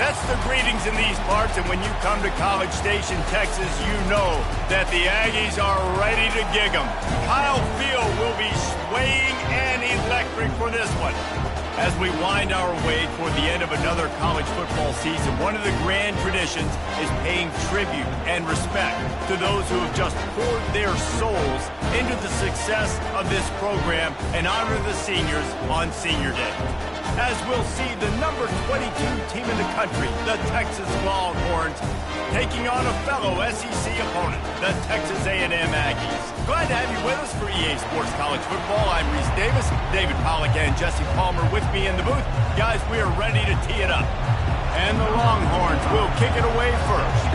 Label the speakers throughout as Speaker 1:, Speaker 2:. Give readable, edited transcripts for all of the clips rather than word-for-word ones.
Speaker 1: That's the greetings in these parts, and when you come to College Station, Texas, you know that the Aggies are ready to gig 'em. Kyle Field will be swaying and electric for this one. As we wind our way toward the end of another college football season, one of the grand traditions is paying tribute and respect to those who have just poured their souls into the success of this program and honor the seniors on Senior Day. As we'll see the number 22 team in the country, the Texas Longhorns, taking on a fellow SEC opponent, the Texas A&M Aggies. Glad to have you with us for EA Sports College Football. I'm Reese Davis, David Pollack and Jesse Palmer with me in the booth. Guys, we are ready to tee it up. And the Longhorns will kick it away first.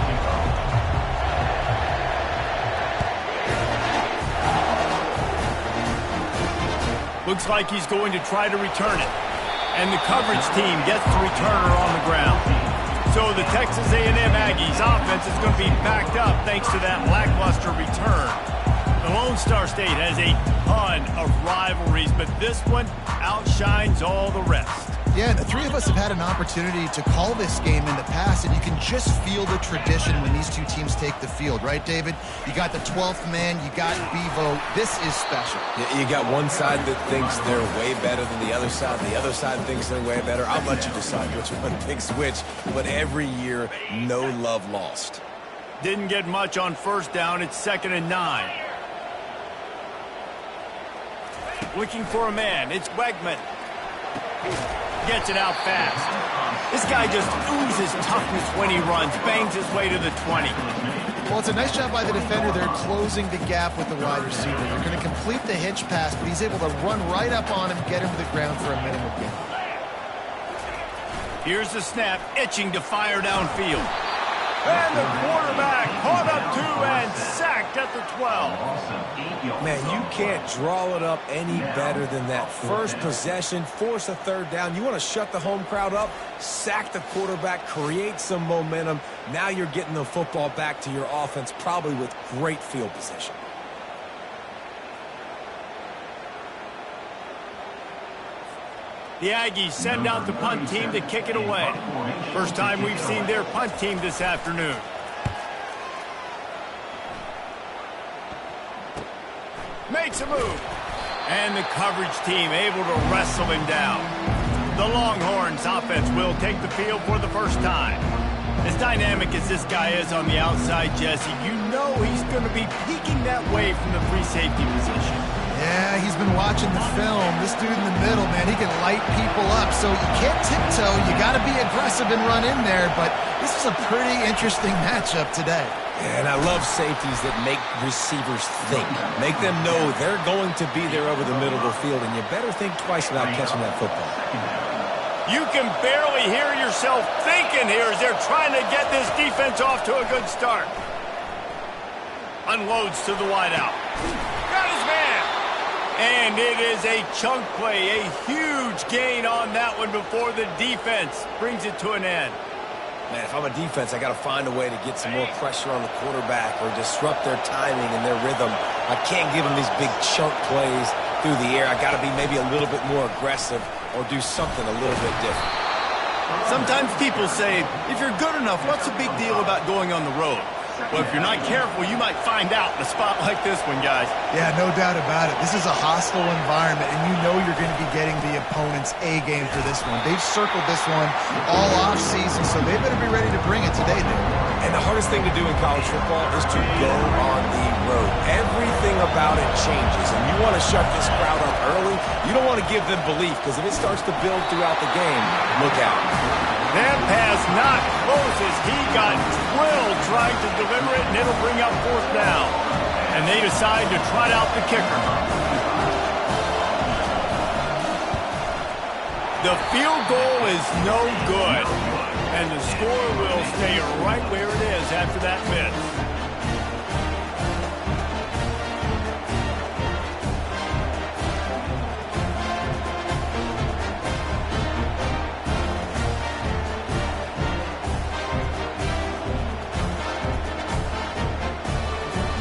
Speaker 1: Looks like he's going to try to return it. And the coverage team gets the returner on the ground. So the Texas A&M Aggies offense is going to be backed up thanks to that lackluster return. The Lone Star State has a ton of rivalries, but this one outshines all the rest.
Speaker 2: Yeah, the three of us have had an opportunity to call this game in the past, and you can just feel the tradition when these two teams take the field, right, David? You got the 12th man, you got Bevo. This is special.
Speaker 3: Yeah, you got one side that thinks they're way better than the other side thinks they're way better. I'll let you decide which one thinks which, but every year, no love lost.
Speaker 1: Didn't get much on first down. It's 2nd and 9. Looking for a man. It's Wegman. Gets it out fast. This guy just oozes toughness when he runs, bangs his way to the 20.
Speaker 2: Well, it's a nice job by the defender. They're closing the gap with the wide receiver. They're going to complete the hitch pass, but he's able to run right up on him, get him to the ground for a minimum gain.
Speaker 1: Here's the snap, itching to fire downfield. And the quarterback caught up to and sacked at the 12.
Speaker 3: Man, you can't draw it up any better than that. First possession, force a third down. You want to shut the home crowd up, sack the quarterback, create some momentum. Now you're getting the football back to your offense, probably with great field position.
Speaker 1: The Aggies send out the punt team to kick it away. First time we've seen their punt team this afternoon. Makes a move. And the coverage team able to wrestle him down. The Longhorns offense will take the field for the first time. As dynamic as this guy is on the outside, Jesse, you know he's going to be peeking that way from the free safety position.
Speaker 2: Yeah, he's been watching the film. This dude in the middle, man, he can light people up. So you can't tiptoe. You got to be aggressive and run in there. But this is a pretty interesting matchup today.
Speaker 3: And I love safeties that make receivers think. Make them know they're going to be there over the middle of the field, and you better think twice about catching that football.
Speaker 1: You can barely hear yourself thinking here as they're trying to get this defense off to a good start. Unloads to the wideout. Got his man. And it is a chunk play, a huge gain on that one before the defense brings it to an end.
Speaker 3: Man, if I'm a defense, I got to find a way to get some more pressure on the quarterback or disrupt their timing and their rhythm. I can't give them these big chunk plays through the air. I got to be maybe a little bit more aggressive or do something a little bit different.
Speaker 1: Sometimes people say, if you're good enough, what's the big deal about going on the road? Well, if you're not careful, you might find out in a spot like this one, guys.
Speaker 2: Yeah, no doubt about it. This is a hostile environment, and you know you're going to be getting the opponent's A-game for this one. They've circled this one all off-season, so they better be ready to bring it today, dude.
Speaker 3: And the hardest thing to do in college football is to go on the road. Everything about it changes, and you want to shut this crowd up early. You don't want to give them belief, because if it starts to build throughout the game, look out.
Speaker 1: That pass not close as he got drilled trying to deliver it, and it'll bring up 4th down. And they decide to trot out the kicker. The field goal is no good, and the score will stay right where it is after that miss.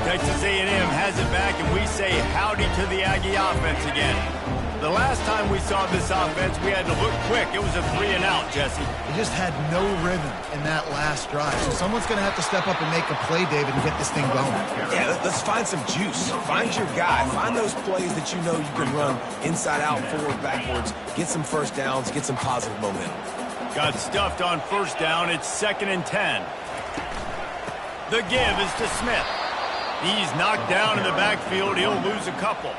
Speaker 1: Texas A&M has it back, and we say howdy to the Aggie offense again. The last time we saw this offense, we had to look quick. It was a 3-and-out, Jesse.
Speaker 2: They just had no rhythm in that last drive. So someone's going to have to step up and make a play, David, and get this thing going.
Speaker 3: Yeah, let's find some juice. Find your guy. Find those plays that you know you can run inside out, forward, backwards. Get some first downs. Get some positive momentum.
Speaker 1: Got stuffed on first down. It's 2nd and 10. The give is to Smith. He's knocked down in the backfield. He'll lose a couple.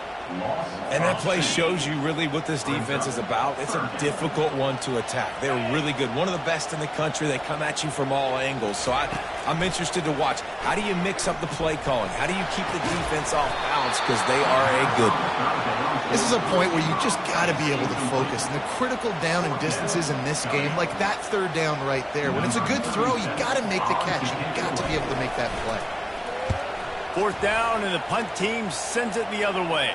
Speaker 3: And that play shows you really what this defense is about. It's a difficult one to attack. They're really good. One of the best in the country. They come at you from all angles. So I'm interested to watch. How do you mix up the play calling? How do you keep the defense off balance? Because they are a good one.
Speaker 2: This is a point where you just got to be able to focus. And the critical down and distances in this game, like that 3rd down right there, when it's a good throw, you got to make the catch. You got to be able to make that play.
Speaker 1: 4th down, and the punt team sends it the other way.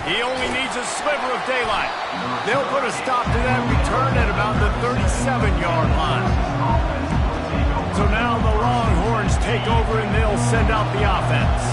Speaker 1: He only needs a sliver of daylight. They'll put a stop to that return at about the 37-yard line. So now the Longhorns take over and they'll send out the offense.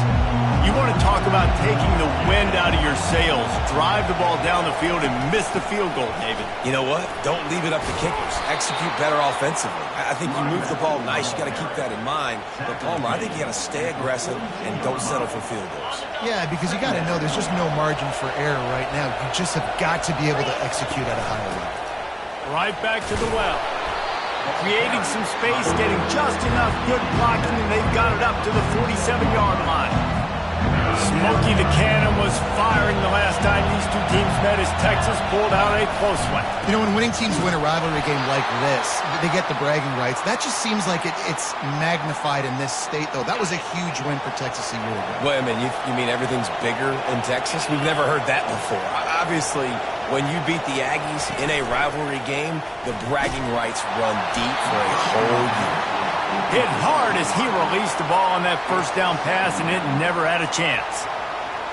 Speaker 1: You want to talk about taking the wind out of your sails. Drive the ball down the field and miss the field goal, David.
Speaker 3: You know what? Don't leave it up to kickers. Execute better offensively. I think you move the ball nice. You got to keep that in mind. But, Palmer, I think you got to stay aggressive and don't settle for field goals.
Speaker 2: Yeah, because you got to know there's just no margin for error right now. You just have got to be able to execute at a higher level.
Speaker 1: Right back to the well. Creating some space, getting just enough good blocking, and they've got it up to the 47-yard line. Smokey the Cannon was firing the last time these two teams met as Texas pulled out a close one.
Speaker 2: You know, when winning teams win a rivalry game like this, they get the bragging rights. That just seems like it's magnified in this state, though. That was a huge win for Texas a year ago.
Speaker 3: Well, I mean, you mean everything's bigger in Texas? We've never heard that before. Obviously, when you beat the Aggies in a rivalry game, the bragging rights run deep for a whole year.
Speaker 1: Hit hard as he released the ball on that first down pass, and it never had a chance.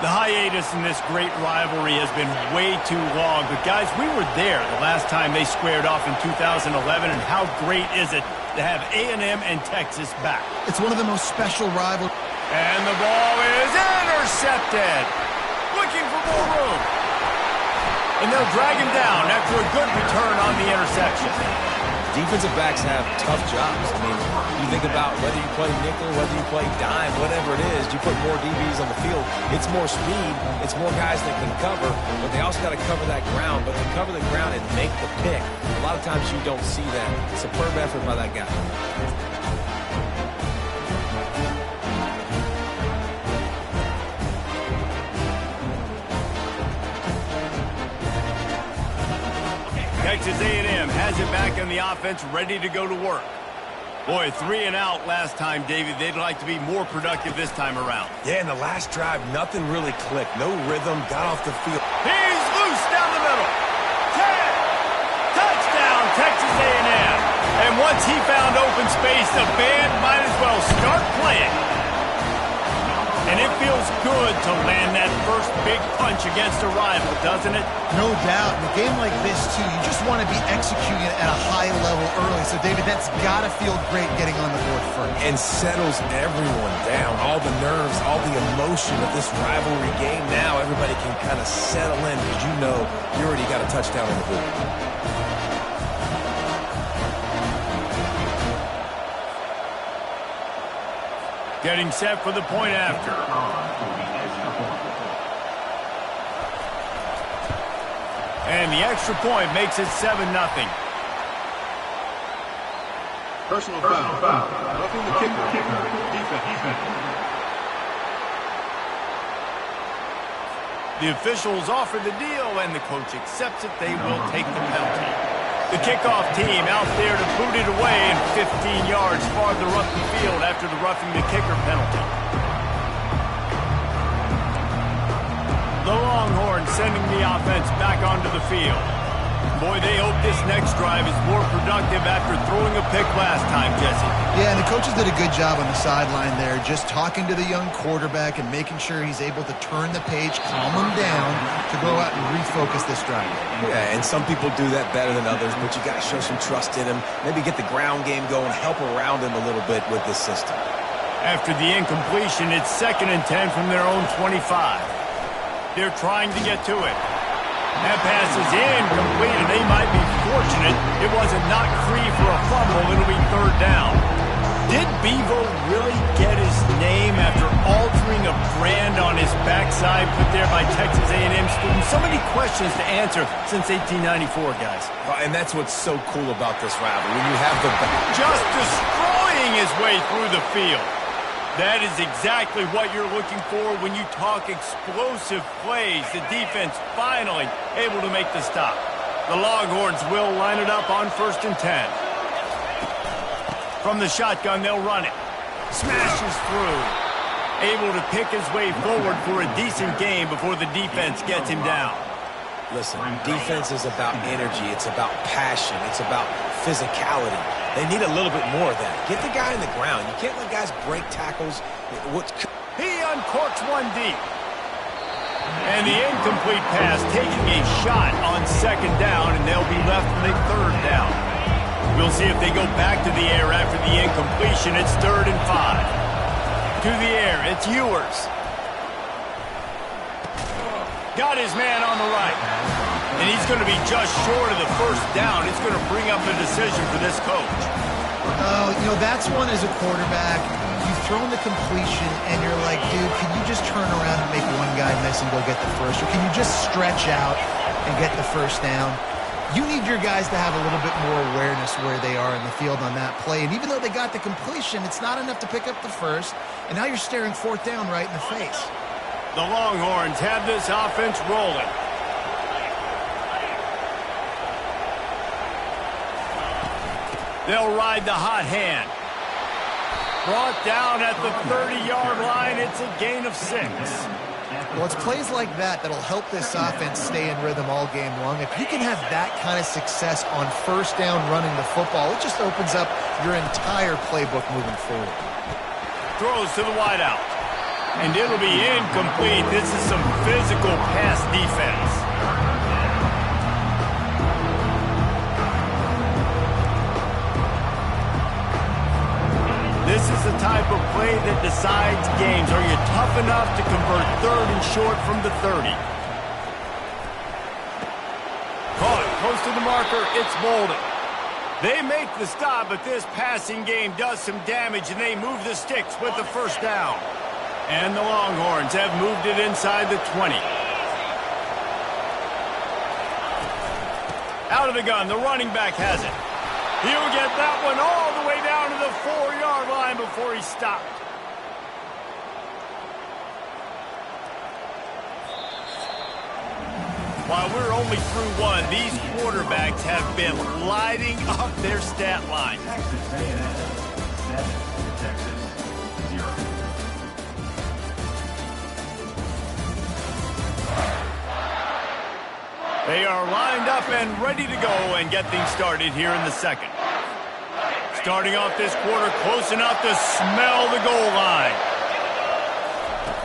Speaker 1: The hiatus in this great rivalry has been way too long, but guys, we were there the last time they squared off in 2011, and how great is it to have A&M and Texas back?
Speaker 2: It's one of the most special rivalries.
Speaker 1: And the ball is intercepted. Looking for more room. And they'll drag him down after a good return on the interception.
Speaker 3: Defensive backs have tough jobs. I mean, you think about whether you play nickel, whether you play dime, whatever it is, you put more DBs on the field. It's more speed. It's more guys that can cover, but they also got to cover that ground. But to cover the ground and make the pick, a lot of times you don't see that. Superb effort by that guy.
Speaker 1: Texas A&M has it back on the offense, ready to go to work. Boy, 3-and-out last time, David. They'd like to be more productive this time around.
Speaker 3: Yeah, in the last drive, nothing really clicked. No rhythm, got off the field.
Speaker 1: He's loose down the middle. 10. Touchdown, Texas A&M. And once he found open space, the band might as well start playing. And it feels good to land that first big punch against a rival, doesn't it?
Speaker 2: No doubt. In a game like this, too, you just want to be executing it at a high level early. So, David, that's got to feel great getting on the board first.
Speaker 3: And settles everyone down. All the nerves, all the emotion of this rivalry game. Now everybody can kind of settle in because you know you already got a touchdown on the board.
Speaker 1: Getting set for the point after. And the extra point makes it 7-0.
Speaker 4: Personal foul. Roughing the kicker. Defense.
Speaker 1: The officials offer the deal, and the coach accepts it. They will take the penalty. The kickoff team out there to boot it away and 15 yards farther up the field after the roughing the kicker penalty. The Longhorns sending the offense back onto the field. Boy, they hope this next drive is more productive after throwing a pick last time, Jesse.
Speaker 2: Yeah, and the coaches did a good job on the sideline there, just talking to the young quarterback and making sure he's able to turn the page, calm him down to go out and refocus this drive.
Speaker 3: Yeah, and some people do that better than others, but you got to show some trust in him. Maybe get the ground game going, help around him a little bit with this system.
Speaker 1: After the incompletion, it's 2nd and 10 from their own 25. They're trying to get to it. That pass is incomplete, and they might be fortunate it wasn't knocked free for a fumble. It'll be third down. Did Bevo really get his name after altering a brand on his backside put there by Texas A&M students? So many questions to answer since 1894, guys.
Speaker 3: And that's what's so cool about this rivalry. When you have the
Speaker 1: just destroying his way through the field. That is exactly what you're looking for when you talk explosive plays. The defense finally able to make the stop. The Longhorns will line it up on 1st and 10. From the shotgun, they'll run it. Smashes through. Able to pick his way forward for a decent game before the defense gets him down.
Speaker 3: Listen, defense is about energy. It's about passion. It's about physicality. They need a little bit more of that. Get the guy in the ground. You can't let guys break tackles.
Speaker 1: He uncorks one deep. And the incomplete pass taking a shot on 2nd down, and they'll be left with a 3rd down. We'll see if they go back to the air after the incompletion. It's 3rd and 5. To the air, it's Ewers. Got his man on the right. And he's going to be just short of the 1st down. It's going to bring up a decision for this coach.
Speaker 2: Oh, you know, that's one as a quarterback. You've thrown the completion, and you're like, dude, can you just turn around and make one guy miss and go get the first? Or can you just stretch out and get the 1st down? You need your guys to have a little bit more awareness where they are in the field on that play. And even though they got the completion, it's not enough to pick up the 1st. And now you're staring 4th down right in the face.
Speaker 1: The Longhorns have this offense rolling. They'll ride the hot hand. Brought down at the 30-yard line. It's a gain of 6.
Speaker 2: Well, it's plays like that that'll help this offense stay in rhythm all game long. If you can have that kind of success on 1st down running the football, it just opens up your entire playbook moving forward.
Speaker 1: Throws to the wideout. And it'll be incomplete. This is some physical pass defense. This is the type of play that decides games. Are you tough enough to convert 3rd and short from the 30? Caught close to the marker. It's Bolden. They make the stop, but this passing game does some damage, and they move the sticks with the 1st down. And the Longhorns have moved it inside the 20. Out of the gun, the running back has it. He'll get that one all the way down to the 4-yard line before he stopped. While we're only through one, these quarterbacks have been lighting up their stat line. They are lined up and ready to go and get things started here in the 2nd. Starting off this quarter close enough to smell the goal line.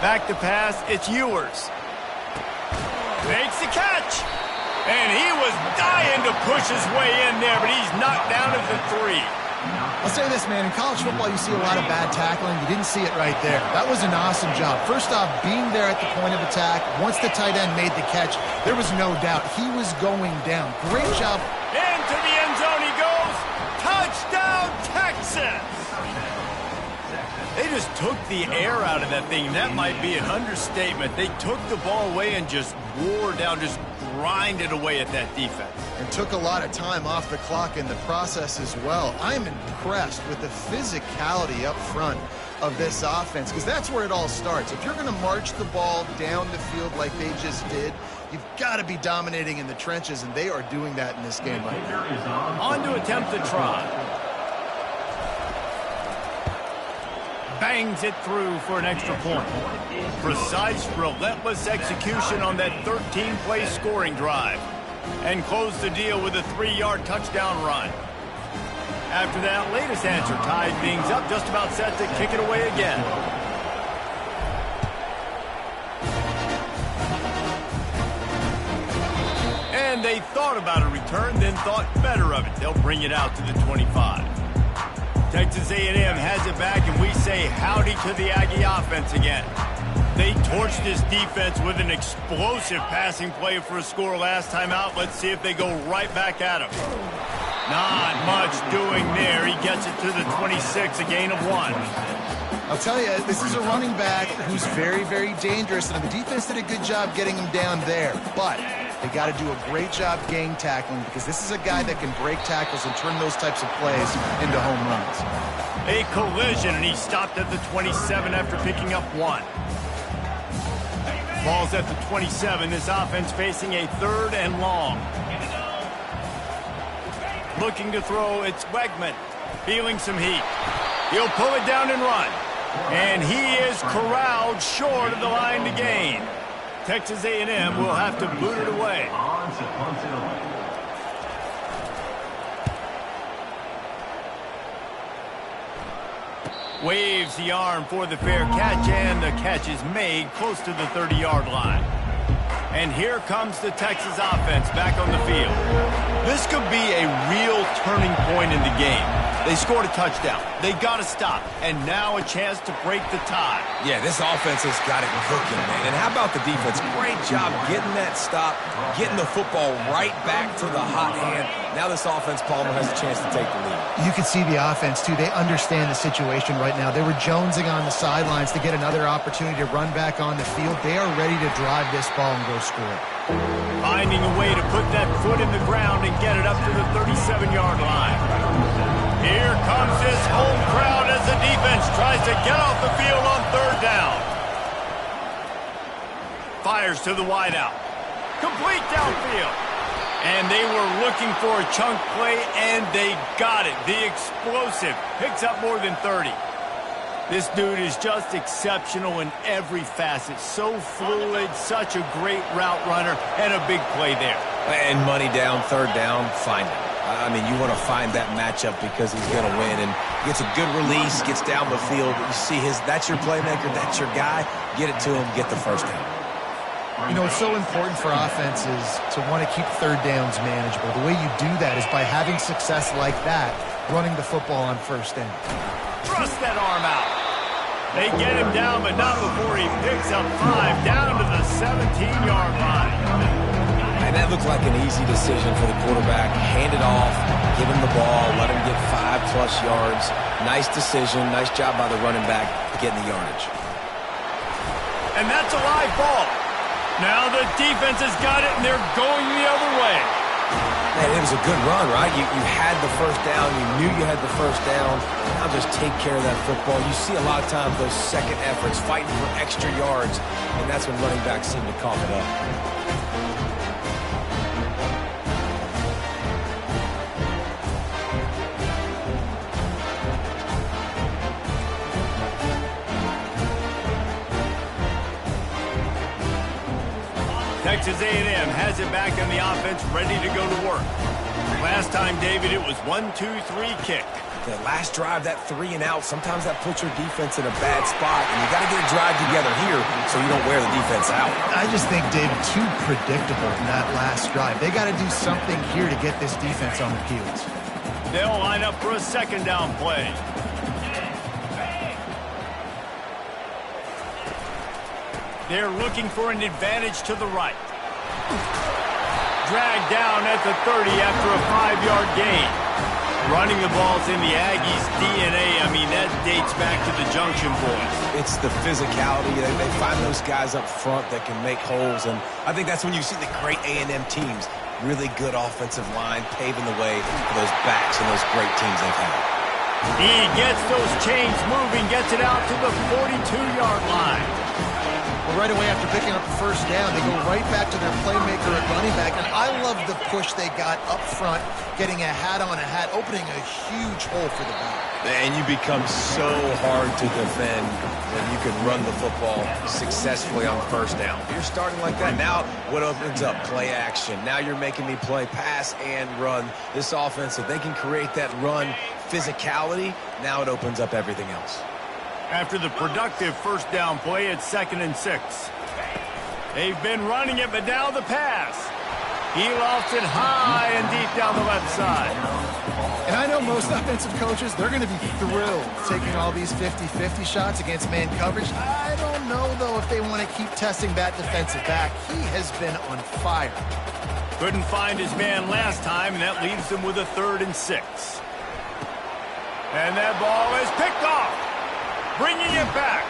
Speaker 1: Back to pass, it's Ewers. Makes the catch. And he was dying to push his way in there, but he's knocked down at the 3.
Speaker 2: I'll say this, man. In college football, you see a lot of bad tackling. You didn't see it right there. That was an awesome job. First off, being there at the point of attack. Once the tight end made the catch, there was no doubt he was going down. Great job.
Speaker 1: Into the end zone he goes. Touchdown, Texas! They just took the air out of that thing. That might be an understatement. They took the ball away and just wore down, just grinded away at that defense.
Speaker 2: And took a lot of time off the clock in the process as well. I'm impressed with the physicality up front of this offense, because that's where it all starts. If you're going to march the ball down the field like they just did, you've got to be dominating in the trenches, and they are doing that in this game right now.
Speaker 1: On to attempt the try. Bangs it through for an extra point. Precise, relentless execution on that 13-play scoring drive. And close the deal with a 3-yard touchdown run. After that latest answer tied things up, just about set to kick it away again. And they thought about a return, then thought better of it. They'll bring it out to the 25. Texas A&M has it back, and we say howdy to the Aggie offense again. They torched this defense with an explosive passing play for a score last time out. Let's see if they go right back at him. Not much doing there. He gets it to the 26, a gain of 1.
Speaker 2: I'll tell you, this is a running back who's very, very dangerous, and the defense did a good job getting him down there. But they got to do a great job gang tackling, because this is a guy that can break tackles and turn those types of plays into home runs.
Speaker 1: A collision, and he stopped at the 27 after picking up 1. Ball's at the 27. This offense facing a 3rd and long. Looking to throw, it's Wegman. Feeling some heat. He'll pull it down and run. And he is corralled short of the line to gain. Texas A&M will have to boot it away. Waves the arm for the fair catch, and the catch is made close to the 30-yard line. And here comes the Texas offense back on the field. This could be a real turning point in the game. They scored a touchdown. They got to stop. And now a chance to break the tie.
Speaker 3: Yeah, this offense has got it cooking, man. And how about the defense? Great job getting that stop, getting the football right back to the hot hand. Now this offense, Palmer, has a chance to take the lead.
Speaker 2: You can see the offense, too. They understand the situation right now. They were jonesing on the sidelines to get another opportunity to run back on the field. They are ready to drive this ball and go score.
Speaker 1: Finding a way to put that foot in the ground and get it up to the 37-yard line. Here comes this home crowd as the defense tries to get off the field on 3rd down. Fires to the wideout. Complete downfield. And they were looking for a chunk play, and they got it. The explosive picks up more than 30. This dude is just exceptional in every facet. So fluid, such a great route runner, and a big play there.
Speaker 3: And money down, 3rd down, find him. I mean, you want to find that matchup because he's going to win. And gets a good release, gets down the field. You see that's your playmaker, that's your guy. Get it to him, get the 1st down.
Speaker 2: You know, it's so important for offenses to want to keep 3rd downs manageable. The way you do that is by having success like that, running the football on 1st down.
Speaker 1: Thrust that arm out. They get him down, but not before he picks up 5 down to the 17-yard line.
Speaker 3: And that looked like an easy decision for the quarterback. Hand it off, give him the ball, let him get 5+ yards. Nice decision, nice job by the running back getting the yardage.
Speaker 1: And that's a live ball. Now the defense has got it, and they're going the other way.
Speaker 3: Man, it was a good run, right? You had the 1st down. You knew you had the 1st down. Now just take care of that football. You see a lot of times those second efforts, fighting for extra yards, and that's when running backs seem to cough it up.
Speaker 1: Texas A&M has it back on the offense, ready to go to work. Last time, David, it was 1-2-3 kick.
Speaker 3: That last drive, that 3 and out, sometimes that puts your defense in a bad spot, and you got to get a drive together here so you don't wear the defense out.
Speaker 2: I just think, David, too predictable in that last drive. They got to do something here to get this defense on the heels.
Speaker 1: They'll line up for a 2nd down play. They're looking for an advantage to the right. Dragged down at the 30 after a 5-yard gain. Running the ball's in the Aggies' DNA. I mean, that dates back to the Junction boys.
Speaker 3: It's the physicality. They find those guys up front that can make holes, and I think that's when you see the great A&M teams. Really good offensive line, paving the way for those backs and those great teams they've had.
Speaker 1: He gets those chains moving, gets it out to the 42-yard line.
Speaker 2: Well, right away after picking up the 1st down, they go right back to their playmaker at running back. And I love the push they got up front, getting a hat on a hat, opening a huge hole for the back.
Speaker 3: And you become so hard to defend when you can run the football successfully on 1st down. If you're starting like that, now what opens up? Play action. Now you're making me play pass and run. This offense, if they can create that run physicality, now it opens up everything else.
Speaker 1: After the productive 1st down play, it's 2nd and 6. They've been running it, but now the pass. He lofts it high and deep down the left side.
Speaker 2: And I know most offensive coaches, they're going to be thrilled taking all these 50-50 shots against man coverage. I don't know, though, if they want to keep testing that defensive back. He has been on fire.
Speaker 1: Couldn't find his man last time, and that leaves him with a 3rd and 6. And that ball is picked off, bringing it back.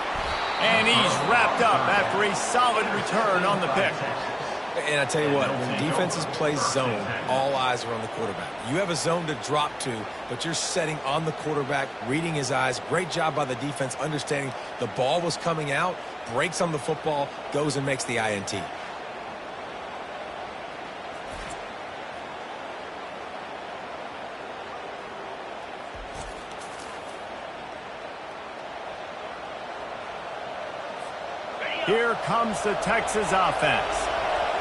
Speaker 1: And he's wrapped up after a solid return on the pick.
Speaker 3: And I tell you what, when defenses play zone, all eyes are on the quarterback. You have a zone to drop to, but you're setting on the quarterback, reading his eyes. Great job by the defense, understanding the ball was coming out, breaks on the football, goes and makes the INT.
Speaker 1: Here comes the Texas offense.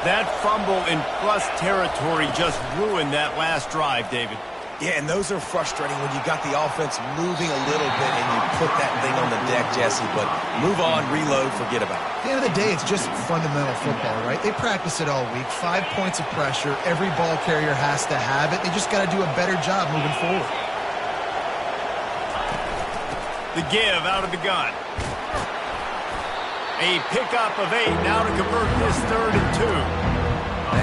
Speaker 1: That fumble in plus territory just ruined that last drive, David.
Speaker 3: Yeah, and those are frustrating when you got the offense moving a little bit and you put that thing on the deck, Jesse. But move on, reload, forget about it.
Speaker 2: At the end of the day, it's just fundamental football, right? They practice it all week. 5 points of pressure. Every ball carrier has to have it. They just got to do a better job moving forward.
Speaker 1: The give out of the gun. A pickup of 8 now to convert this 3rd and 2.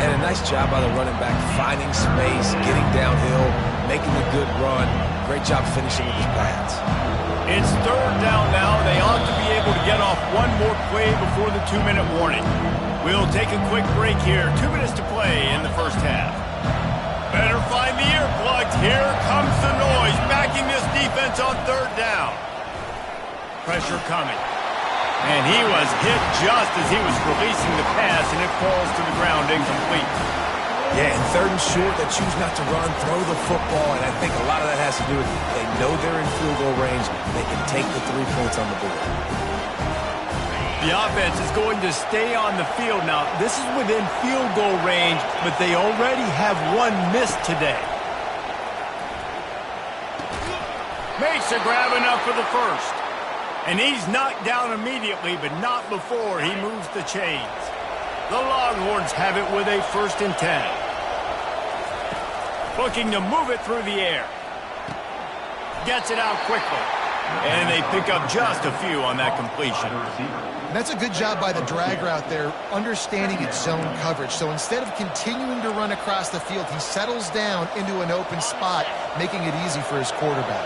Speaker 3: And a nice job by the running back, finding space, getting downhill, making a good run. Great job finishing with his pads.
Speaker 1: It's 3rd down now. They ought to be able to get off one more play before the 2-minute warning. We'll take a quick break here. 2 minutes to play in the first half. Better find the earplugs. Here comes the noise, backing this defense on 3rd down. Pressure coming. And he was hit just as he was releasing the pass, and it falls to the ground incomplete.
Speaker 3: Yeah, and 3rd and short, they choose not to run, throw the football, and I think a lot of that has to do with they know they're in field goal range. They can take the 3 points on the board.
Speaker 1: The offense is going to stay on the field now. This is within field goal range, but they already have 1 miss today. Makes a grab enough for the first. And he's knocked down immediately, but not before he moves the chains. The Longhorns have it with a 1st and 10. Looking to move it through the air. Gets it out quickly. And they pick up just a few on that completion.
Speaker 2: And that's a good job by the drag route there, understanding its zone coverage. So instead of continuing to run across the field, he settles down into an open spot, making it easy for his quarterback.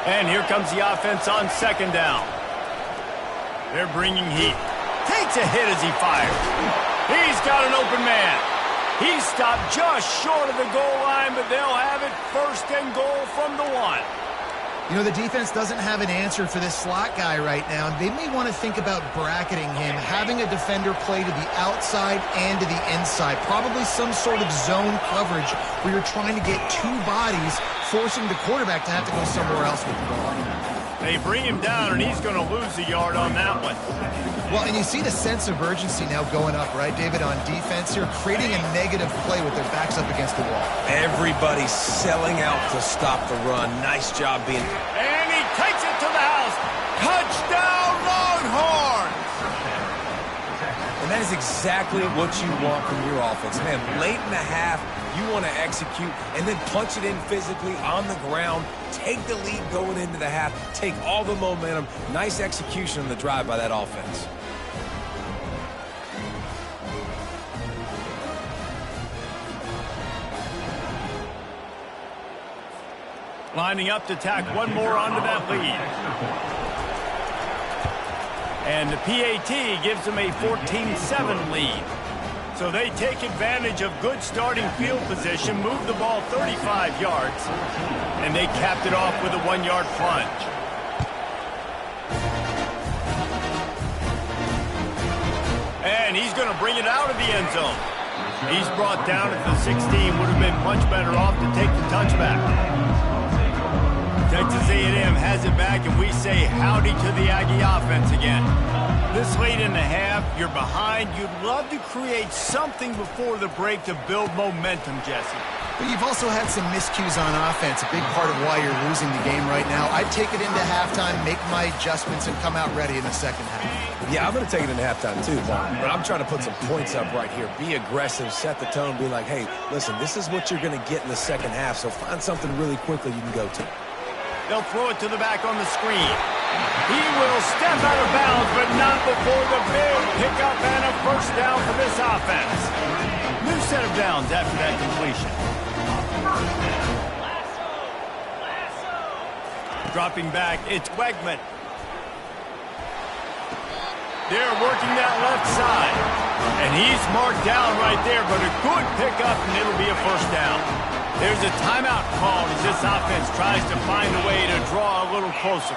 Speaker 1: And here comes the offense on 2nd down. They're bringing heat. Takes a hit as he fires. He's got an open man. He's stopped just short of the goal line, but they'll have it 1st and goal from the 1.
Speaker 2: You know, the defense doesn't have an answer for this slot guy right now. They may want to think about bracketing him, having a defender play to the outside and to the inside. Probably some sort of zone coverage where you're trying to get 2 bodies, forcing the quarterback to have to go somewhere else with the ball.
Speaker 1: They bring him down, and he's going to lose a yard on that one.
Speaker 2: Well, and you see the sense of urgency now going up, right, David, on defense here, creating a negative play with their backs up against the wall.
Speaker 3: Everybody's selling out to stop the run. Nice job being...
Speaker 1: And he takes it to the house. Touchdown, Longhorns!
Speaker 3: And that is exactly what you want from your offense. Man, late in the half, you want to execute and then punch it in physically on the ground, take the lead going into the half, take all the momentum. Nice execution on the drive by that offense.
Speaker 1: Lining up to tack one more onto that lead. And the PAT gives them a 14-7 lead. So they take advantage of good starting field position, move the ball 35 yards, and they capped it off with a 1-yard plunge. And he's going to bring it out of the end zone. He's brought down at the 16, would have been much better off to take the touchback. Texas A&M has it back, and we say howdy to the Aggie offense again. This late in the half, you're behind. You'd love to create something before the break to build momentum, Jesse.
Speaker 2: But you've also had some miscues on offense, a big part of why you're losing the game right now. I'd take it into halftime, make my adjustments, and come out ready in the second half.
Speaker 3: Yeah, I'm going to take it into halftime too, Paul. But I'm trying to put some points up right here. Be aggressive, set the tone, be like, hey, listen, this is what you're going to get in the second half, so find something really quickly you can go to.
Speaker 1: They'll throw it to the back on the screen. He will step out of bounds, but not before the big pickup and a first down for this offense. New set of downs after that completion. Dropping back, it's Wegman. They're working that left side. And he's marked down right there, but a good pickup, and it'll be a first down. There's a timeout called as this offense tries to find a way to draw a little closer.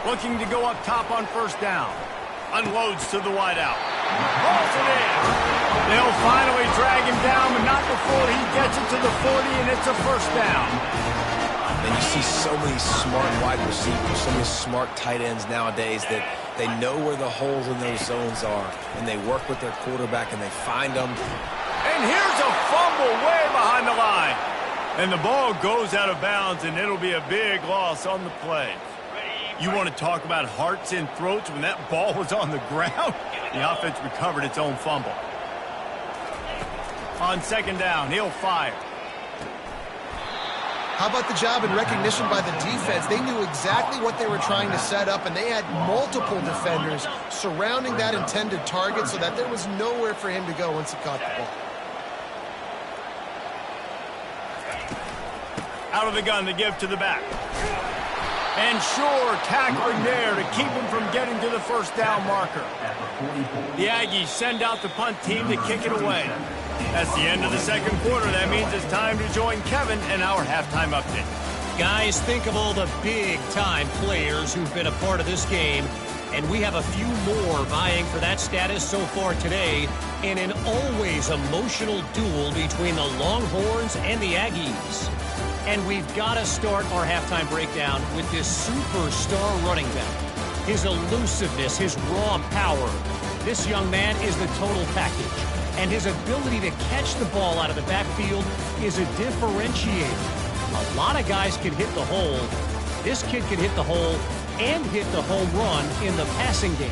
Speaker 1: Looking to go up top on first down. Unloads to the wideout. Balls it in. They'll finally drag him down, but not before he gets it to the 40, and it's a first down.
Speaker 3: And you see so many smart wide receivers, so many smart tight ends nowadays that they know where the holes in those zones are, and they work with their quarterback, and they find them.
Speaker 1: And here's a fumble way behind the line. And the ball goes out of bounds, and it'll be a big loss on the play. You want to talk about hearts and throats when that ball was on the ground? The offense recovered its own fumble. On second down, he'll fire.
Speaker 2: How about the job and recognition by the defense? They knew exactly what they were trying to set up, and they had multiple defenders surrounding that intended target so that there was nowhere for him to go once he caught the ball.
Speaker 1: Out of the gun, the give to the back. And sure, tackling there to keep him from getting to the first down marker. The Aggies send out the punt team to kick it away. That's the end of the second quarter. That means it's time to join Kevin and our halftime update.
Speaker 5: Guys, think of all the big-time players who've been a part of this game, and we have a few more vying for that status so far today in an always emotional duel between the Longhorns and the Aggies. And we've got to start our halftime breakdown with this superstar running back. His elusiveness, his raw power. This young man is the total package. And his ability to catch the ball out of the backfield is a differentiator. A lot of guys can hit the hole. This kid can hit the hole and hit the home run in the passing game.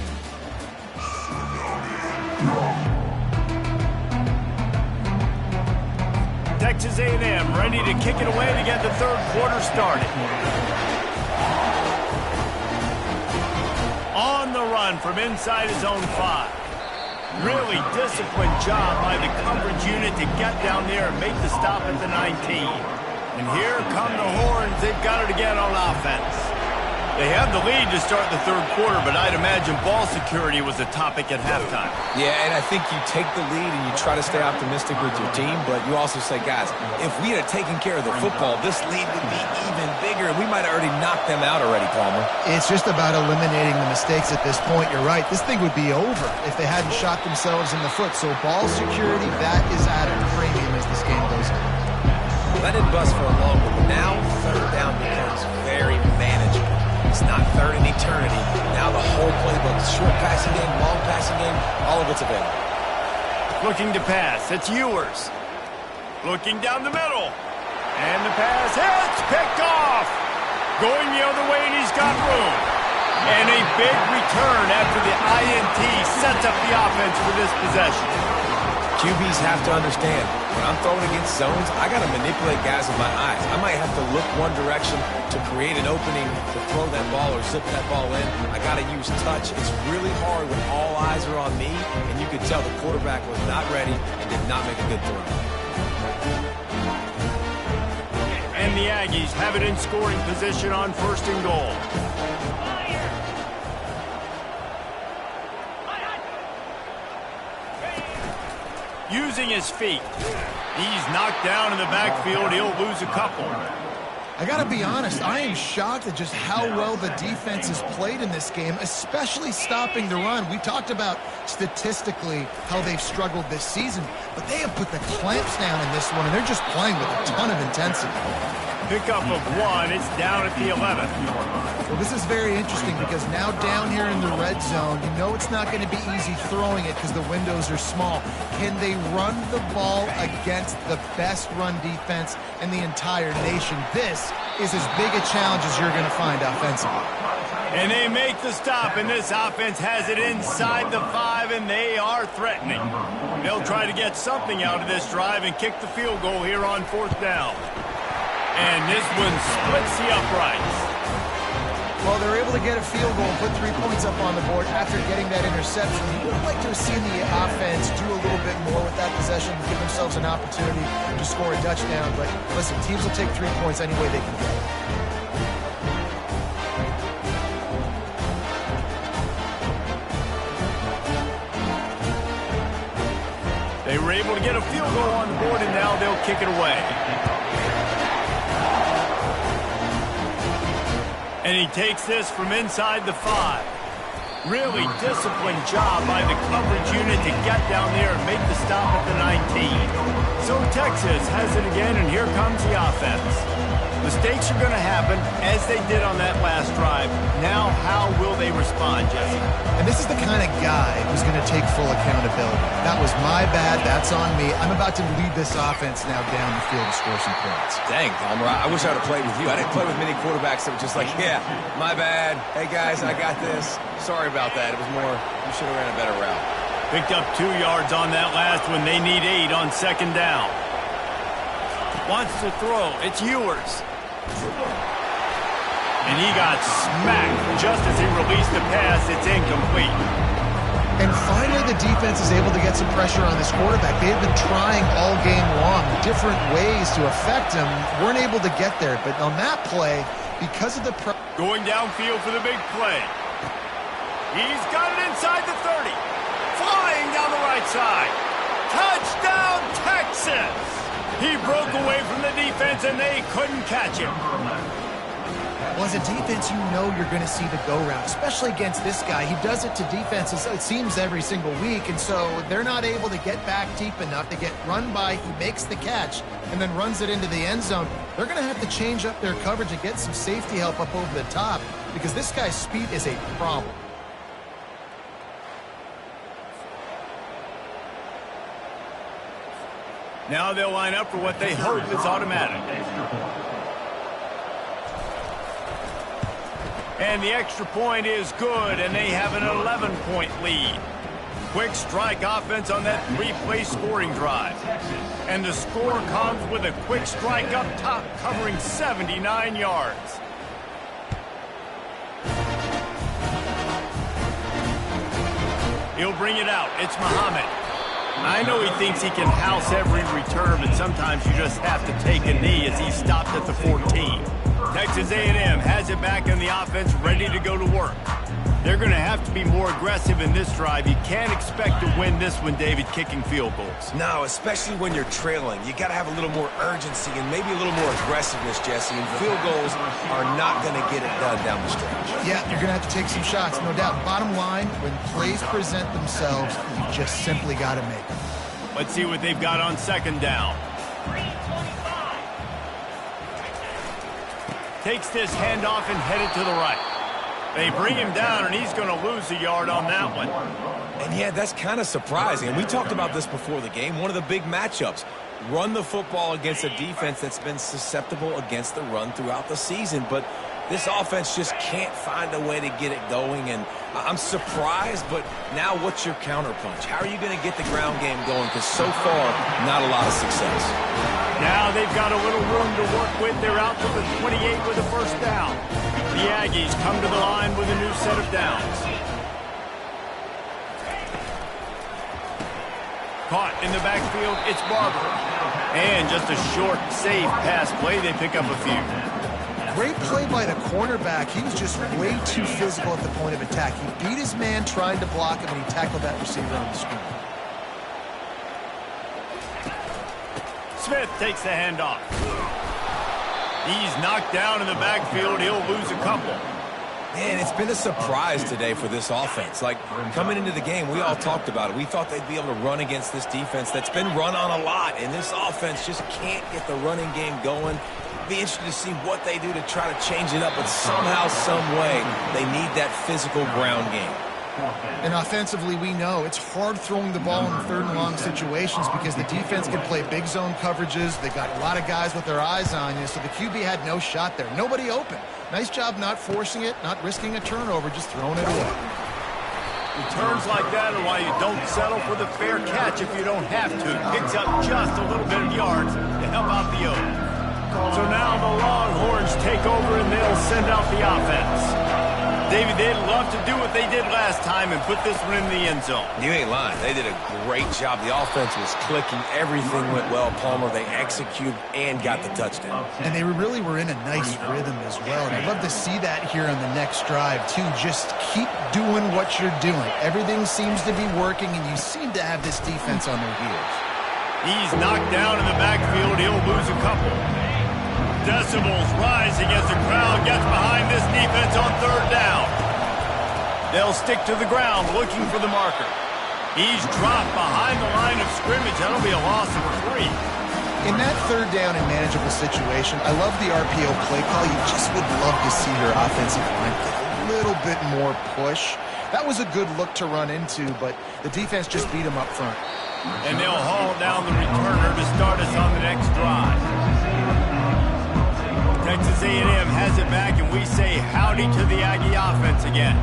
Speaker 1: Texas A&M ready to kick it away to get the third quarter started. On the run from inside his own 5. Really disciplined job by the coverage unit to get down there and make the stop at the 19. And here come the Horns. They've got it again on offense. They have the lead to start the third quarter, but I'd imagine ball security was a topic at halftime.
Speaker 3: Yeah, and I think you take the lead and you try to stay optimistic with your team, but you also say, guys, if we had taken care of the football, this lead would be even bigger, and we might have already knocked them out already, Palmer.
Speaker 2: It's just about eliminating the mistakes at this point. You're right. This thing would be over if they hadn't shot themselves in the foot. So ball security, that is at a premium as this game goes on.
Speaker 3: That didn't bust for a long one. Now third down becomes very manageable. It's not third in eternity. Now the whole playbook, short passing game, long passing game, all of it's available.
Speaker 1: Looking to pass. It's Ewers. Looking down the middle. And the pass hits. Picked off. Going the other way, and he's got room. And a big return after the INT sets up the offense for this possession.
Speaker 3: QBs have to understand, when I'm throwing against zones, I got to manipulate guys with my eyes. I might have to look one direction to create an opening to throw that ball or zip that ball in. I got to use touch. It's really hard when all eyes are on me, and you could tell the quarterback was not ready and did not make a good throw.
Speaker 1: And the Aggies have it in scoring position on first and goal. Using his feet. He's knocked down in the backfield. He'll lose a couple.
Speaker 2: I gotta be honest, I am shocked at just how well the defense has played in this game, especially stopping the run. We talked about statistically how they've struggled this season, but they have put the clamps down in this one, and they're just playing with a ton of intensity.
Speaker 1: Pickup of 1, it's down at the 11th.
Speaker 2: Well, this is very interesting because now down here in the red zone, you know it's not going to be easy throwing it because the windows are small. Can they run the ball against the best run defense in the entire nation? This is as big a challenge as you're going to find offensively.
Speaker 1: And they make the stop, and this offense has it inside the 5, and they are threatening. They'll try to get something out of this drive and kick the field goal here on 4th down. And this one splits the uprights.
Speaker 2: Well, they're able to get a field goal and put 3 points up on the board after getting that interception. You would like to have seen the offense do a little bit more with that possession, give themselves an opportunity to score a touchdown. But listen, teams will take 3 points any way they can get it.
Speaker 1: They were able to get a field goal on the board, and now they'll kick it away. And he takes this from inside the 5. Really disciplined job by the coverage unit to get down there and make the stop at the 19. So Texas has it again, and here comes the offense. Mistakes are going to happen, as they did on that last drive. Now, how will they respond, Jesse?
Speaker 2: And this is the kind of guy who's going to take full accountability. That was my bad. That's on me. I'm about to lead this offense now down the field to score some points.
Speaker 3: Dang, Palmer, I wish I would have played with you. I didn't play with many quarterbacks that were just like, yeah, my bad. Hey, guys, I got this. Sorry about that. It was more, you should have ran a better route.
Speaker 1: Picked up 2 yards on that last one. They need 8 on 2nd down. Wants to throw. It's Ewers. And he got smacked just as he released the pass. It's incomplete.
Speaker 2: And finally, the defense is able to get some pressure on this quarterback. They've been trying all game long different ways to affect him. Weren't able to get there. But on that play, because of the
Speaker 1: going downfield for the big play. He's got it inside the 30. Flying down the right side. Touchdown, Texas! He broke away from the defense, and they couldn't catch him.
Speaker 2: Well, as a defense, you know you're going to see the go-round, especially against this guy. He does it to defenses, it seems, every single week, and so they're not able to get back deep enough to get run by. He makes the catch and then runs it into the end zone. They're going to have to change up their coverage and get some safety help up over the top because this guy's speed is a problem.
Speaker 1: Now they'll line up for what they hope is automatic. And the extra point is good, and they have an 11-point lead. Quick strike offense on that 3-play scoring drive. And the score comes with a quick strike up top, covering 79 yards. He'll bring it out. It's Muhammad. I know he thinks he can house every return, but sometimes you just have to take a knee as he stopped at the 14. Texas A&M has it back in the offense, ready to go to work. They're going to have to be more aggressive in this drive. You can't expect to win this one, David, kicking field goals.
Speaker 3: No, especially when you're trailing. You got to have a little more urgency and maybe a little more aggressiveness, Jesse. And field goals are not going to get it done down the stretch.
Speaker 2: Yeah, you're going to have to take some shots, no doubt. Bottom line, when plays present themselves, you just simply got to make them.
Speaker 1: Let's see what they've got on 2nd down. Takes this handoff and headed to the right. They bring him down, and he's going to lose a yard on that one.
Speaker 3: And yeah, that's kind of surprising. And we talked about this before the game. One of the big matchups. Run the football against a defense that's been susceptible against the run throughout the season. But this offense just can't find a way to get it going. And I'm surprised, but now what's your counterpunch? How are you going to get the ground game going? Because so far, not a lot of success.
Speaker 1: Now they've got a little room to work with. They're out to the 28 with a 1st down. The Aggies come to the line with a new set of downs. Caught in the backfield, it's Barber. And just a short, safe pass play. They pick up a few.
Speaker 2: Great play by the cornerback. He was just way too physical at the point of attack. He beat his man trying to block him, and he tackled that receiver on the screen.
Speaker 1: Smith takes the handoff. He's knocked down in the backfield. He'll lose a couple.
Speaker 3: Man, it's been a surprise today for this offense. Like, coming into the game, we all talked about it. We thought they'd be able to run against this defense that's been run on a lot, and this offense just can't get the running game going. Be interested to see what they do to try to change it up, but somehow, some way, they need that physical ground game.
Speaker 2: And offensively, we know it's hard throwing the ball in third and long situations because the defense can play big zone coverages. They got a lot of guys with their eyes on you, so the QB had no shot there. Nobody open. Nice job not forcing it, not risking a turnover, just throwing it away.
Speaker 1: Returns like that are why you don't settle for the fair catch if you don't have to. Picks up just a little bit of yards to help out the O. So now the Longhorns take over and they'll send out the offense. David, they'd love to do what they did last time and put this one in the end zone.
Speaker 3: You ain't lying. They did a great job. The offense was clicking. Everything went well, Palmer. They executed and got the touchdown.
Speaker 2: And they really were in a nice rhythm as well. And I'd love to see that here on the next drive, too. Just keep doing what you're doing. Everything seems to be working, and you seem to have this defense on their heels.
Speaker 1: He's knocked down in the backfield. He'll lose a couple. Decibels rising as the crowd gets behind this defense on third down. They'll stick to the ground looking for the marker. He's dropped behind the line of scrimmage. That'll be a loss of 3.
Speaker 2: In that third down and manageable situation, I love the RPO play call. You just would love to see your offensive line get a little bit more push. That was a good look to run into, but the defense just beat him up front.
Speaker 1: And they'll haul down the returner to start us on the next drive. Texas A&M has it back, and we say howdy to the Aggie offense again.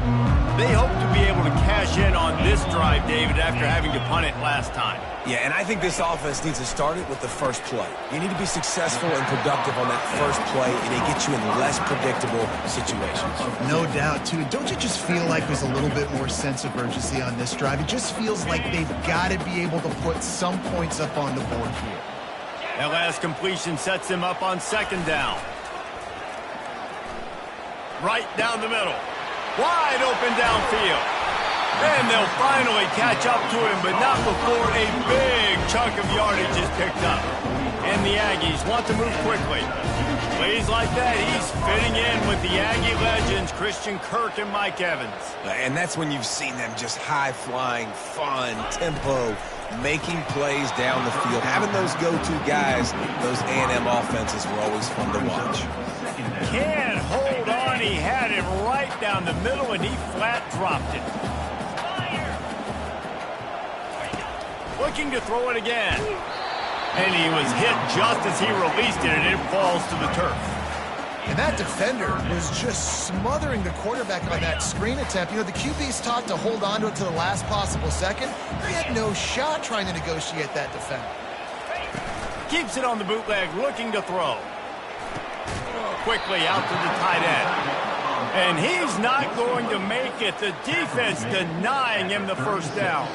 Speaker 1: They hope to be able to cash in on this drive, David, after having to punt it last time.
Speaker 3: Yeah, and I think this offense needs to start it with the first play. You need to be successful and productive on that first play, and it gets you in less predictable situations.
Speaker 2: No doubt, too. Don't you just feel like there's a little bit more sense of urgency on this drive? It just feels like they've got to be able to put some points up on the board here.
Speaker 1: That last completion sets them up on second down. Right down the middle. Wide open downfield. And they'll finally catch up to him, but not before a big chunk of yardage is picked up. And the Aggies want to move quickly. Plays like that, he's fitting in with the Aggie legends, Christian Kirk and Mike Evans.
Speaker 3: And that's when you've seen them just high-flying, fun, tempo, making plays down the field. Having those go-to guys, those A&M offenses were always fun to watch.
Speaker 1: Can't hold on. He had it right down the middle, and he flat dropped it. Looking to throw it again. And he was hit just as he released it, and it falls to the turf.
Speaker 2: And that defender was just smothering the quarterback on that screen attempt. You know, the QB's taught to hold on to it to the last possible second. He had no shot trying to negotiate that defender.
Speaker 1: Keeps it on the bootleg, looking to throw. Quickly out to the tight end. And he's not going to make it. The defense denying him the first down.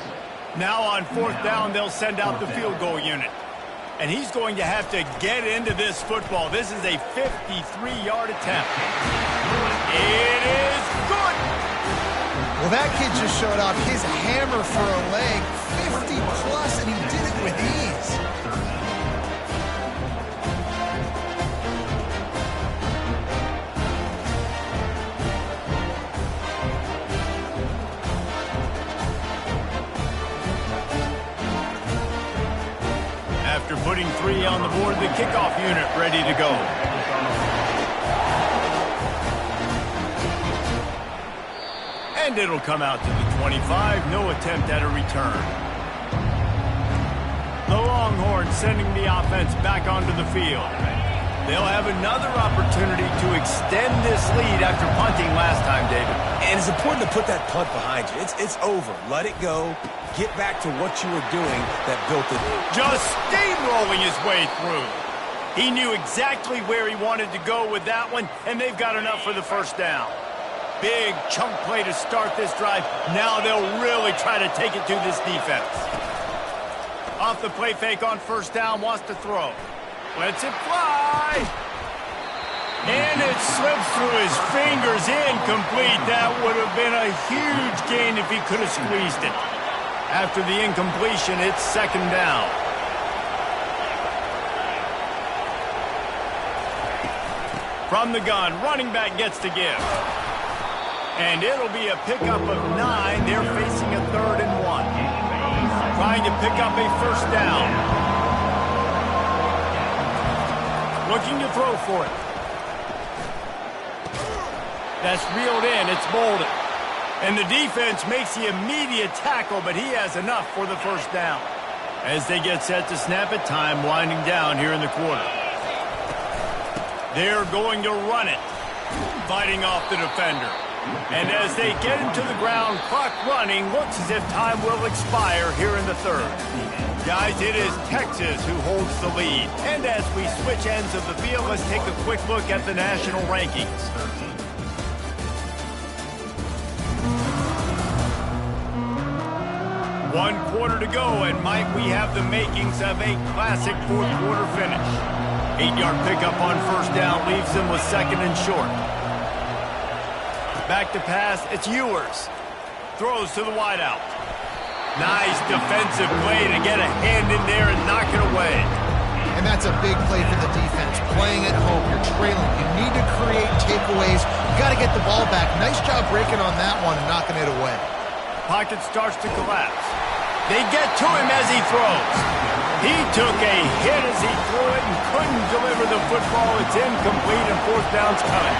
Speaker 1: Now on fourth down, they'll send out the field goal unit. And he's going to have to get into this football. This is a 53-yard attempt. It is good.
Speaker 2: Well, that kid just showed off his hammer for a leg, 50-plus, and he did it with ease.
Speaker 1: After putting 3 on the board, the kickoff unit ready to go. And it'll come out to the 25. No attempt at a return. The Longhorns sending the offense back onto the field. They'll have another opportunity to extend this lead after punting last time, David.
Speaker 3: And it's important to put that punt behind you. It's over. Let it go. Get back to what you were doing that built it.
Speaker 1: Just steamrolling his way through. He knew exactly where he wanted to go with that one, and they've got enough for the first down. Big chunk play to start this drive. Now they'll really try to take it to this defense. Off the play fake on first down, wants to throw. Lets it fly. And it slips through his fingers, incomplete. That would have been a huge gain if he could have squeezed it. After the incompletion, it's second down. From the gun, running back gets to give. And it'll be a pickup of 9. They're facing a 3rd and 1. Trying to pick up a first down. Looking to throw for it. That's reeled in. It's Bolden. And the defense makes the immediate tackle, but he has enough for the first down. As they get set to snap it, time winding down here in the quarter. They're going to run it, fighting off the defender. And as they get him to the ground, clock running, looks as if time will expire here in the 3rd. Guys, it is Texas who holds the lead. And as we switch ends of the field, let's take a quick look at the national rankings. One quarter to go, and Mike, we have the makings of a classic 4th quarter finish. 8-yard pickup on first down leaves them with 2nd and short. Back to pass, it's Ewers. Throws to the wideout. Nice defensive play to get a hand in there and knock it away.
Speaker 2: And that's a big play for the defense. Playing at home, you're trailing. You need to create takeaways. You got to get the ball back. Nice job breaking on that one and knocking it away.
Speaker 1: Pocket starts to collapse. They get to him as he throws. He took a hit as he threw it and couldn't deliver the football. It's incomplete and 4th down's coming.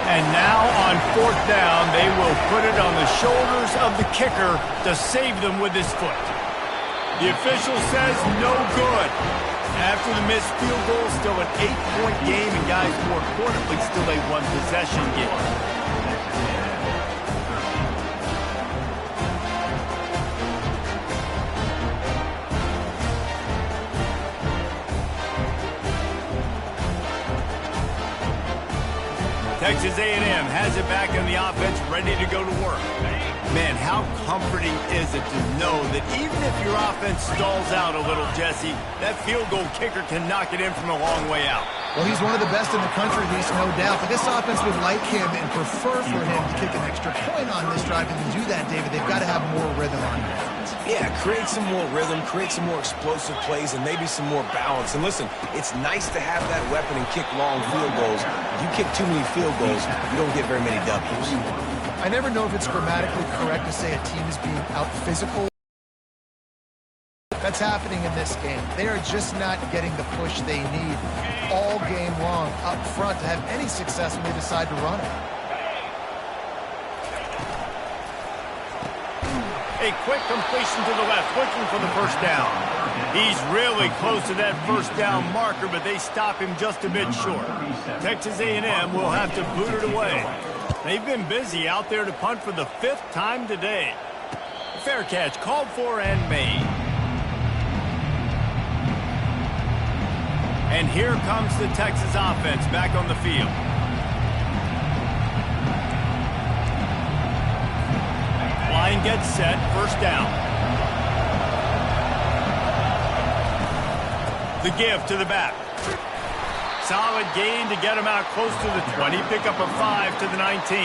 Speaker 1: And now on 4th down, they will put it on the shoulders of the kicker to save them with his foot. The official says no good. After the missed field goal, still an 8-point game, and guys, more importantly, still a 1-possession game. Texas A&M has it back in the offense, ready to go to work. Man, how comforting is it to know that even if your offense stalls out a little, Jesse, that field goal kicker can knock it in from a long way out.
Speaker 2: Well, he's one of the best in the country, Reese, no doubt. But this offense would like him and prefer for him to kick an extra point on this drive. And to do that, David, they've got to have more rhythm on defense.
Speaker 3: Yeah, create some more rhythm, create some more explosive plays, and maybe some more balance. And listen, it's nice to have that weapon and kick long field goals. If you kick too many field goals, you don't get very many W's.
Speaker 2: I never know if it's grammatically correct to say a team is being out-physical. That's happening in this game. They are just not getting the push they need all game long up front to have any success when they decide to run it.
Speaker 1: A quick completion to the left, looking for the first down. He's really close to that first down marker, but they stop him just a bit short. Texas A&M will have to boot it away. They've been busy out there to punt for the 5th time today. Fair catch called for and made. And here comes the Texas offense back on the field. Line gets set, first down. The give to the back. Solid gain to get him out close to the 20. Pick up a 5 to the 19.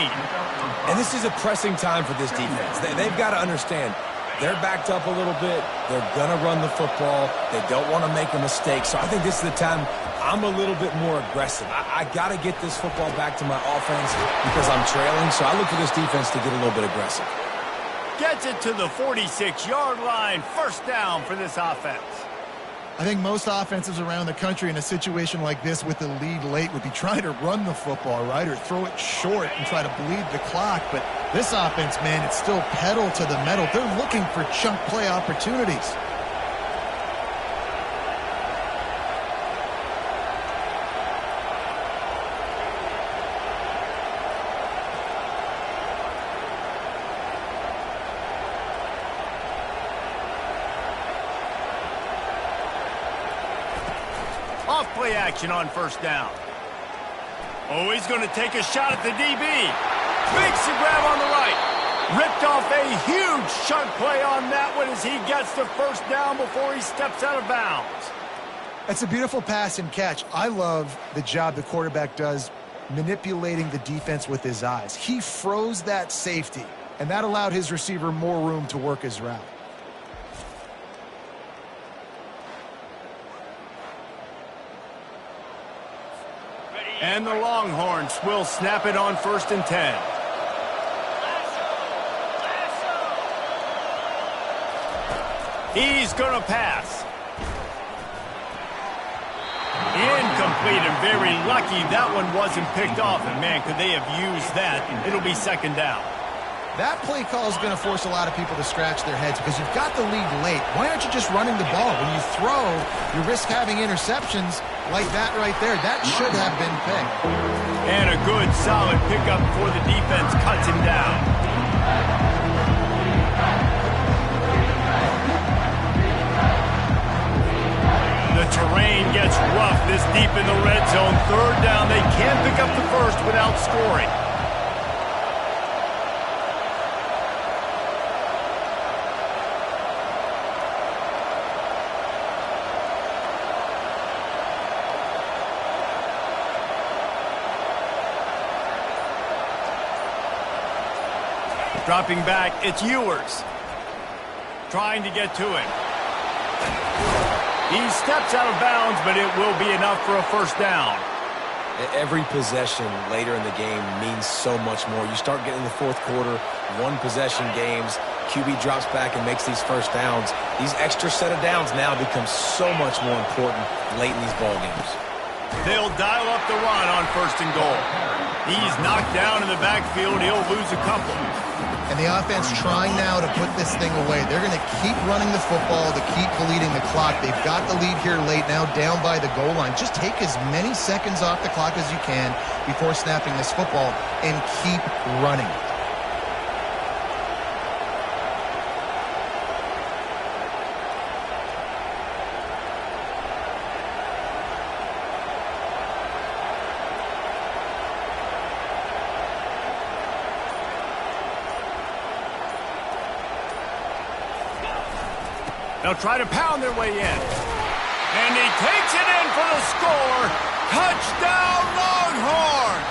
Speaker 3: And this is a pressing time for this defense. They've got to understand, they're backed up a little bit. They're going to run the football. They don't want to make a mistake. So I think this is the time I'm a little bit more aggressive. I got to get this football back to my offense because I'm trailing. So I look for this defense to get a little bit aggressive.
Speaker 1: Gets it to the 46-yard line. First down for this offense.
Speaker 2: I think most offenses around the country in a situation like this with the lead late would be trying to run the football, right, or throw it short and try to bleed the clock. But this offense, man, it's still pedal to the metal. They're looking for chunk play opportunities.
Speaker 1: Off-play action on first down. Oh, he's going to take a shot at the DB. Makes the grab on the right. Ripped off a huge chunk play on that one as he gets the first down before he steps out of bounds.
Speaker 2: That's a beautiful pass and catch. I love the job the quarterback does manipulating the defense with his eyes. He froze that safety, and that allowed his receiver more room to work his route.
Speaker 1: And the Longhorns will snap it on 1st and 10. He's going to pass. Incomplete, and very lucky that one wasn't picked off. And, man, could they have used that? It'll be 2nd down.
Speaker 2: That play call is going to force a lot of people to scratch their heads because you've got the lead late. Why aren't you just running the ball? When you throw, you risk having interceptions like that right there. That should have been picked.
Speaker 1: And a good, solid pickup before the defense cuts him down. The terrain gets rough this deep in the red zone. 3rd down. They can't pick up the first without scoring. Dropping back, it's Ewers. Trying to get to him. He steps out of bounds, but it will be enough for a 1st down.
Speaker 3: Every possession later in the game means so much more. You start getting the 4th quarter, 1-possession games, QB drops back and makes these 1st downs. These extra set of downs now become so much more important late in these ball games.
Speaker 1: They'll dial up the run on 1st and goal. He's knocked down in the backfield. He'll lose a couple.
Speaker 2: And the offense trying now to put this thing away. They're going to keep running the football to keep bleeding the clock. They've got the lead here late, now down by the goal line. Just take as many seconds off the clock as you can before snapping this football and keep running.
Speaker 1: They'll try to pound their way in. And he takes it in for the score. Touchdown, Longhorns!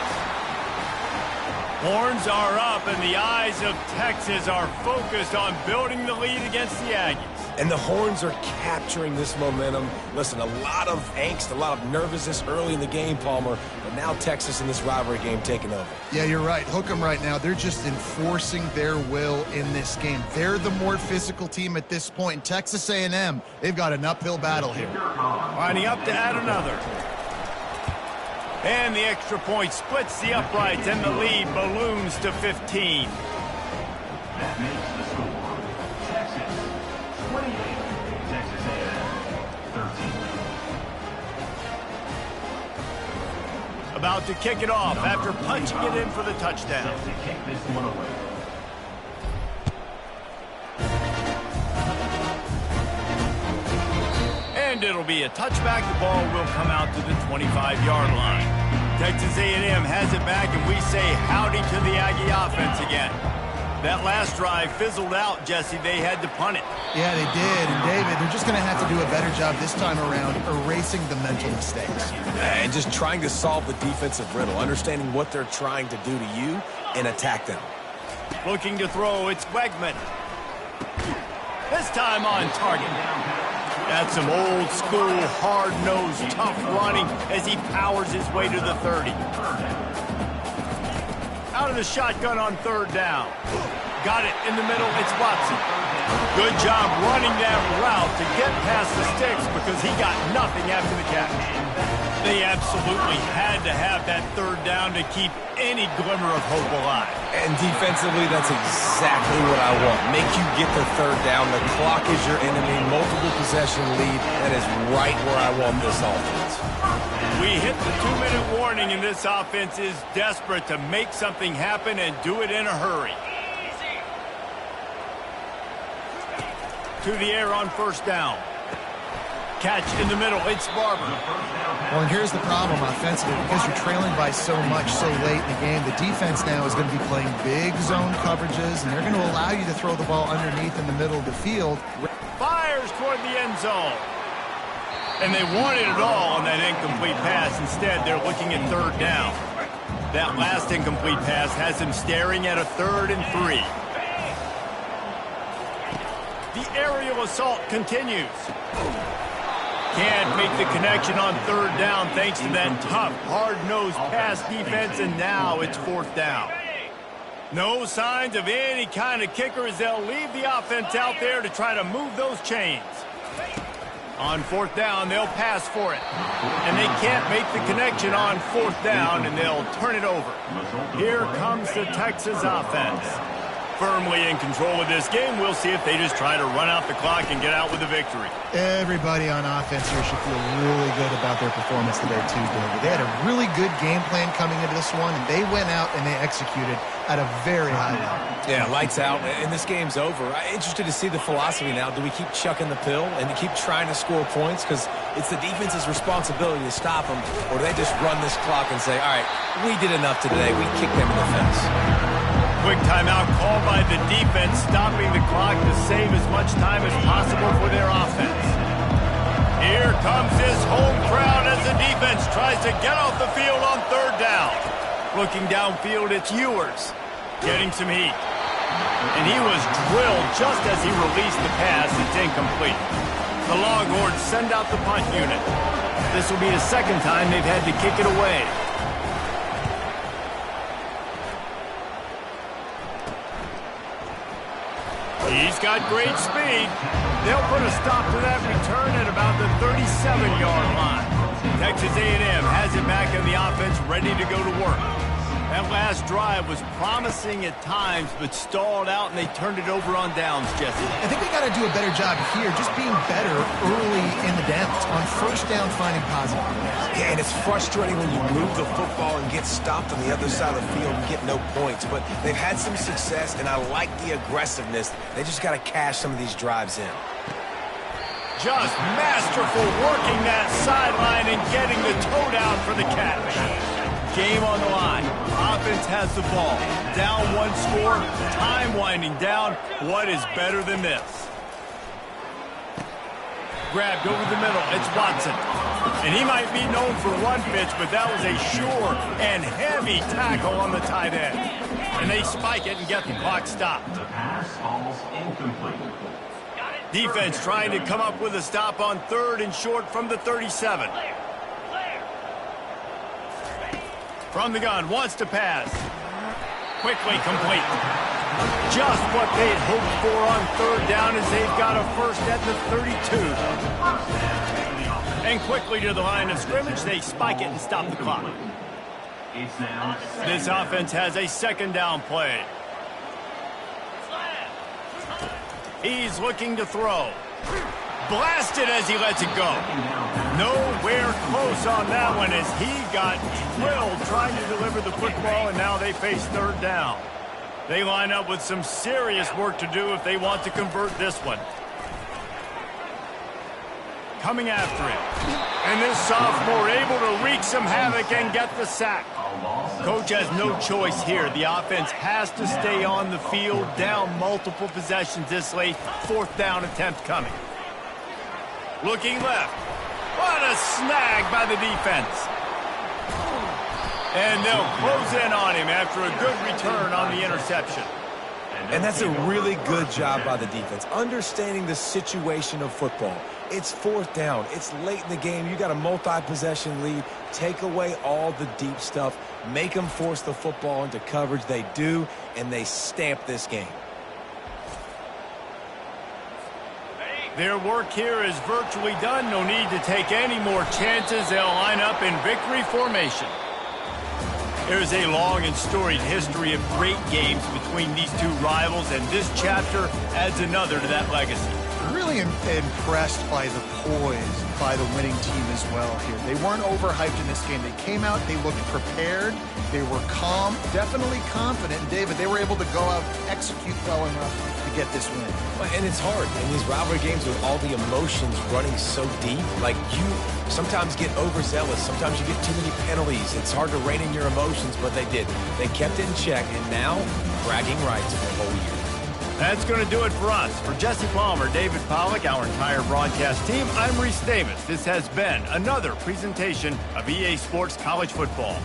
Speaker 1: Horns are up, and the eyes of Texas are focused on building the lead against the Aggies.
Speaker 3: And the Horns are capturing this momentum. Listen, a lot of angst, a lot of nervousness early in the game, Palmer. But now Texas in this rivalry game taking over.
Speaker 2: Yeah, you're right. Hook them right now. They're just enforcing their will in this game. They're the more physical team at this point. And Texas A&M, they've got an uphill battle here.
Speaker 1: Lining up to add another. And the extra point splits the uprights, and the lead balloons to 15.
Speaker 6: That makes the score Texas 28, Texas A&M 13.
Speaker 1: About to kick it off after punching it in for the touchdown.
Speaker 6: To kick this one away.
Speaker 1: And it'll be a touchback. The ball will come out to the 25-yard line. Texas A&M has it back, and we say howdy to the Aggie offense again. That last drive fizzled out, Jesse. They had to punt it.
Speaker 2: Yeah, they did. And, David, they're just going to have to do a better job this time around erasing the mental mistakes.
Speaker 3: And just trying to solve the defensive riddle, understanding what they're trying to do to you and attack them.
Speaker 1: Looking to throw, it's Wegman. This time on target. That's some old-school, hard-nosed, tough running as he powers his way to the 30. Out of the shotgun on 3rd down. Got it in the middle, it's Watson. Good job running that route to get past the sticks because he got nothing after the catch. They absolutely had to have that 3rd down to keep any glimmer of hope alive.
Speaker 3: And defensively, that's exactly what I want. Make you get the 3rd down. The clock is your enemy. Multiple possession lead. That is right where I want this offense.
Speaker 1: We hit the 2-minute warning, and this offense is desperate to make something happen and do it in a hurry. To the air on 1st down. Catch in the middle, it's Barber.
Speaker 2: Well, and here's the problem offensively. Because you're trailing by so much so late in the game, the defense now is going to be playing big zone coverages, and they're going to allow you to throw the ball underneath in the middle of the field.
Speaker 1: Fires toward the end zone. And they wanted it all on that incomplete pass. Instead, they're looking at 3rd down. That last incomplete pass has him staring at a 3rd and 3. The aerial assault continues. Can't make the connection on third down thanks to that tough, hard-nosed pass defense, and now it's fourth down. No signs of any kind of kicker as they'll leave the offense out there to try to move those chains. On fourth down, they'll pass for it. And they can't make the connection on fourth down, and they'll turn it over. Here comes the Texas offense. Firmly in control of this game. We'll see if they just try to run out the clock and get out with a victory.
Speaker 2: Everybody on offense here should feel really good about their performance today, too, David. They had a really good game plan coming into this one, and they went out and they executed at a very high level.
Speaker 3: Yeah, lights out, and this game's over. I'm interested to see the philosophy now. Do we keep chucking the pill and keep trying to score points? Because it's the defense's responsibility to stop them, or do they just run this clock and say, all right, we did enough today. We kicked them in the fence.
Speaker 1: Quick timeout called by the defense, stopping the clock to save as much time as possible for their offense. Here comes this home crowd as the defense tries to get off the field on third down. Looking downfield, it's Ewers getting some heat. And he was drilled just as he released the pass. It's incomplete. The Longhorns send out the punt unit. This will be the second time they've had to kick it away. He's got great speed. They'll put a stop to that return at about the 37-yard line. Texas A&M has it back in the offense, ready to go to work. That last drive was promising at times, but stalled out, and they turned it over on downs, Jesse.
Speaker 2: I think they got to do a better job here, just being better early in the downs. On first down, finding positive.
Speaker 3: Yeah, and it's frustrating when you move the football and get stopped on the other side of the field and get no points. But they've had some success, and I like the aggressiveness. They just got to cash some of these drives in.
Speaker 1: Just masterful working that sideline and getting the toe down for the catch. Game on the line. Offense has the ball. Down one score. Time winding down. What is better than this? Grabbed over the middle. It's Watson. And he might be known for one pitch, but that was a sure and heavy tackle on the tight end. And they spike it and get the clock stopped.
Speaker 6: The pass falls incomplete.
Speaker 1: Defense trying to come up with a stop on third and short from the 37. From the gun, wants to pass. Quickly complete. Just what they'd hoped for on third down as they've got a first at the 32. And quickly to the line of scrimmage, they spike it and stop the clock. This offense has a second down play. He's looking to throw. Blasted as he lets it go. Nowhere close on that one as he got drilled trying to deliver the football, and now they face third down. They line up with some serious work to do if they want to convert this one. Coming after him. And this sophomore able to wreak some havoc and get the sack. Coach has no choice here. The offense has to stay on the field, down multiple possessions this late. Fourth down attempt coming. Looking left. What a snag by the defense. And they'll close in on him after a good return on the interception.
Speaker 3: And that's a really good job by the defense, understanding the situation of football. It's fourth down. It's late in the game. You got a multi-possession lead. Take away all the deep stuff. Make them force the football into coverage. They do, and they stamp this game.
Speaker 1: Their work here is virtually done. No need to take any more chances. They'll line up in victory formation. There's a long and storied history of great games between these two rivals, and this chapter adds another to that legacy.
Speaker 2: Really impressed by the poise by the winning team as well here. They weren't overhyped in this game. They came out, they looked prepared, they were calm, definitely confident. And David, they were able to go out and execute well enough to get this win.
Speaker 3: And it's hard in these rivalry games with all the emotions running so deep. Like, you sometimes get overzealous. Sometimes you get too many penalties. It's hard to rein in your emotions, but they did. They kept it in check, and now bragging rights for the whole year.
Speaker 1: That's going to do it for us. For Jesse Palmer, David Pollack, our entire broadcast team, I'm Reese Davis. This has been another presentation of EA Sports College Football.